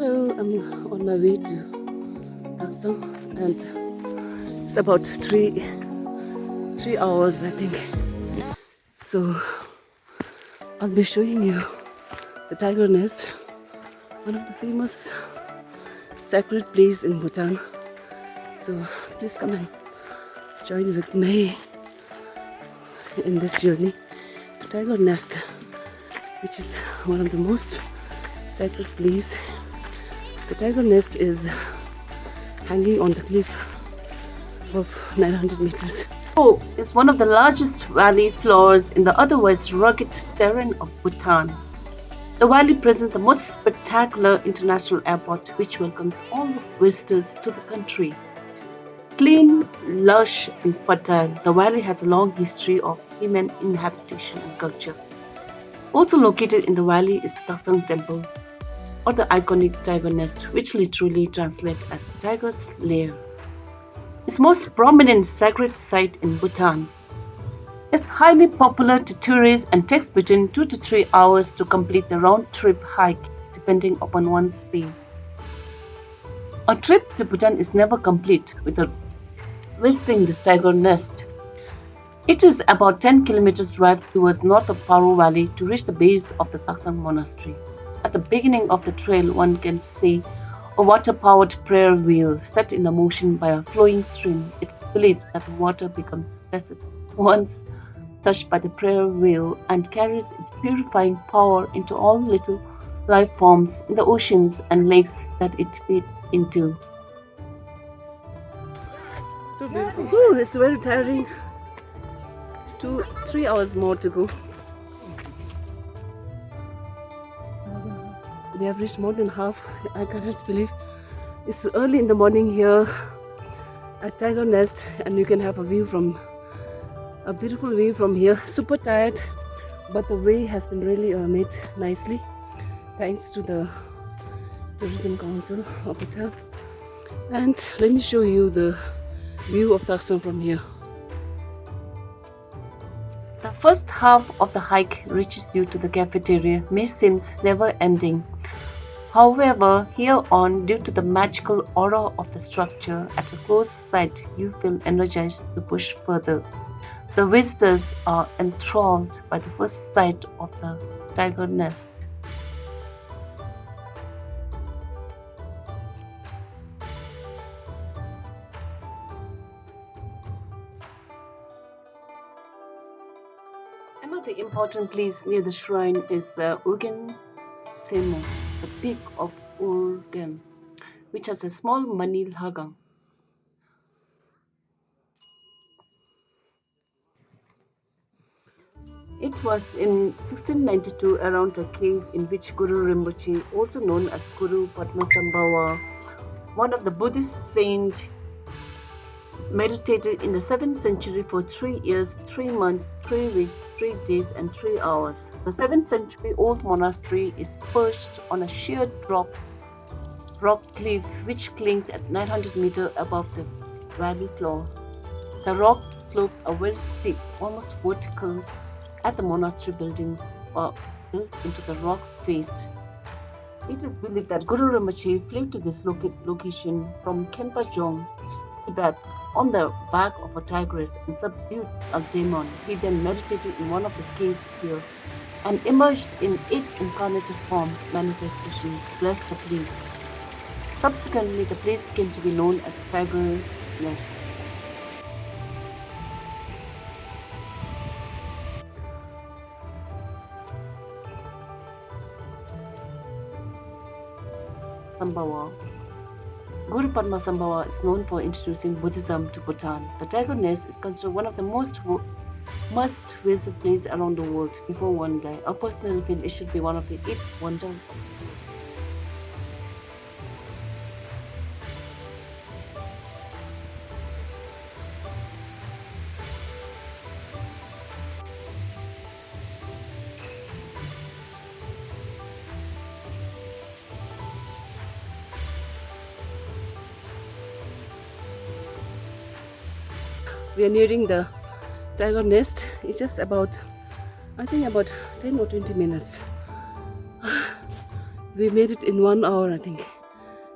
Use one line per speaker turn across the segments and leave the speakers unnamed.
Hello, I'm on my way to Taktsang and it's about three hours I think. So I'll be showing you the tiger nest, one of the famous sacred place in Bhutan. So please come and join with me in this journey to tiger nest, which is one of the most sacred place. The tiger nest is hanging on the cliff of 900 meters.
Oh, is one of the largest valley floors in the otherwise rugged terrain of Bhutan. The valley presents the most spectacular international airport which welcomes all visitors to the country. Clean, lush and fertile, the valley has a long history of human inhabitation and culture. Also located in the valley is the Taktsang temple, or the iconic tiger nest, which literally translates as tiger's lair. Its most prominent sacred site in Bhutan. It's highly popular to tourists and takes between 2 to 3 hours to complete the round-trip hike, depending upon one's pace. A trip to Bhutan is never complete without visiting this tiger nest. It is about 10 kilometers drive towards north of Paro Valley to reach the base of the Taktsang monastery. At the beginning of the trail, one can see a water-powered prayer wheel set in motion by a flowing stream. It is believed that the water becomes blessed once touched by the prayer wheel and carries its purifying power into all little life forms in the oceans and lakes that it feeds into.
So beautiful. Oh, it's very tiring. 3 hours more to go. We have reached more than half. I cannot believe it's early in the morning here at Tiger Nest, and you can have a beautiful view from here. Super tired, but the way has been really made nicely thanks to the Tourism Council of Bhutan. And let me show you the view of Taktsang from here.
The first half of the hike reaches you to the cafeteria, may seems never ending. However, here on, due to the magical aura of the structure, at a close sight, you feel energized to push further. The visitors are enthralled by the first sight of the tiger nest. Another important place near the shrine is the Urgen Semo, the peak of Urgen, which has a small mani lagang. It was in 1692 around a cave in which Guru Rinpoche, also known as Guru Padmasambhava, one of the Buddhist saints, meditated in the 7th century for 3 years, 3 months, 3 weeks, 3 days and 3 hours. The 7th century old monastery is perched on a sheer rock cliff which clings at 900 meters above the valley floor. The rock slopes are very steep, almost vertical, as the monastery buildings are built into the rock face. It is believed that Guru Rinpoche flew to this location from Khenpa Jong, Tibet, on the back of a tigress and subdued a demon. He then meditated in one of the caves here and emerged in 8 incarnated forms manifestations to bless the place. Subsequently, the place came to be known as Tiger Nest. Sambhava. Guru Padmasambhava is known for introducing Buddhism to Bhutan. The tiger nest is considered one of the must-visit places around the world before one die. I personally feel it should be one of the 8 wonders of the world.
We are nearing the tiger nest. It's just about, I think about 10 or 20 minutes. We made it in 1 hour, I think.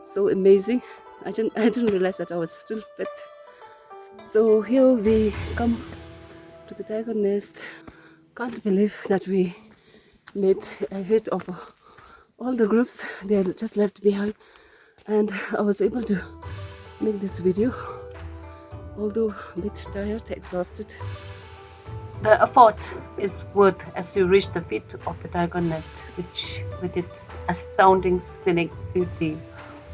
So amazing. I didn't realize that I was still fit. So here we come to the tiger nest. Can't believe that we made a hit of all the groups they are just left behind, and I was able to make this video, although a bit tired, exhausted.
The effort is worth as you reach the feet of the tiger nest, which, with its astounding scenic beauty,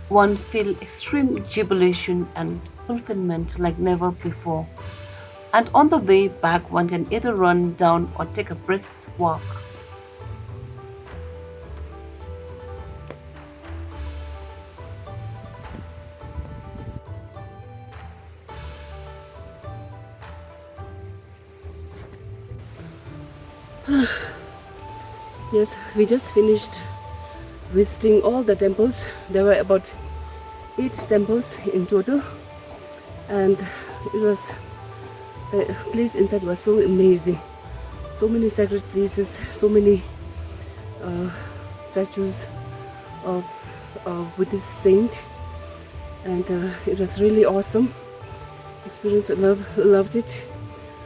one feels extreme jubilation and fulfillment like never before. And on the way back, one can either run down or take a brisk walk.
Yes, we just finished visiting all the temples. There were about 8 temples in total, and the place inside was so amazing. So many sacred places, so many statues of Buddhist saint, and it was really awesome experience. Loved it.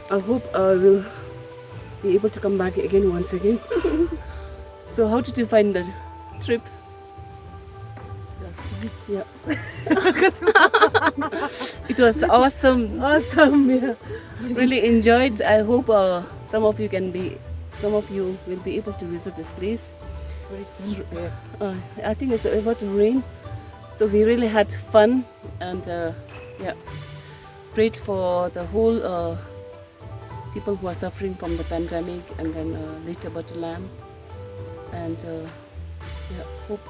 I hope I will be able to come back again once again. So how did you find the trip? Yeah. It was awesome. Awesome, yeah. Really enjoyed. I hope some of you will be able to visit this place.
Very sincere.
I think it's about to rain, so we really had fun, and yeah, prayed for the whole people who are suffering from the pandemic, and then later about the land, and yeah, hope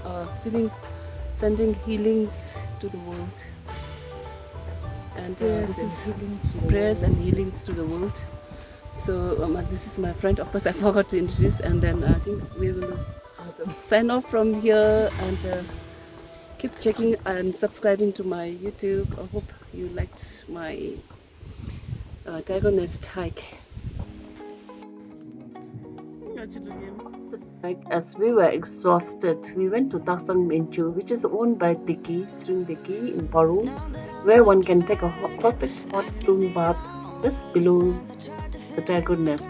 sending healings to the world, and this is prayers and healings to the world. So this is my friend. Of course, I forgot to introduce, and then I think we will sign off from here, and keep checking and subscribing to my YouTube. I hope you liked my tiger nest hike.
As we were exhausted, we went to Taktsang, which is owned by Sri Diki in Paru, where one can take a perfect hot stone bath just below the tiger nest.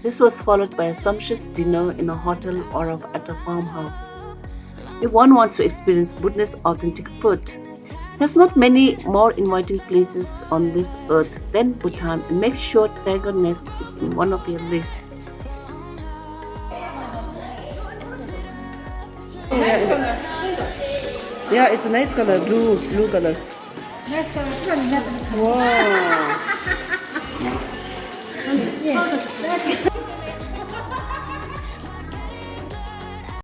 This was followed by a sumptuous dinner in a hotel or at a farmhouse. If one wants to experience Buddhist authentic food, there's not many more inviting places on this earth than Bhutan, and make sure tiger nest is in one of your lists.
Yeah, it's a nice color, blue color.
Nice color.
Wow.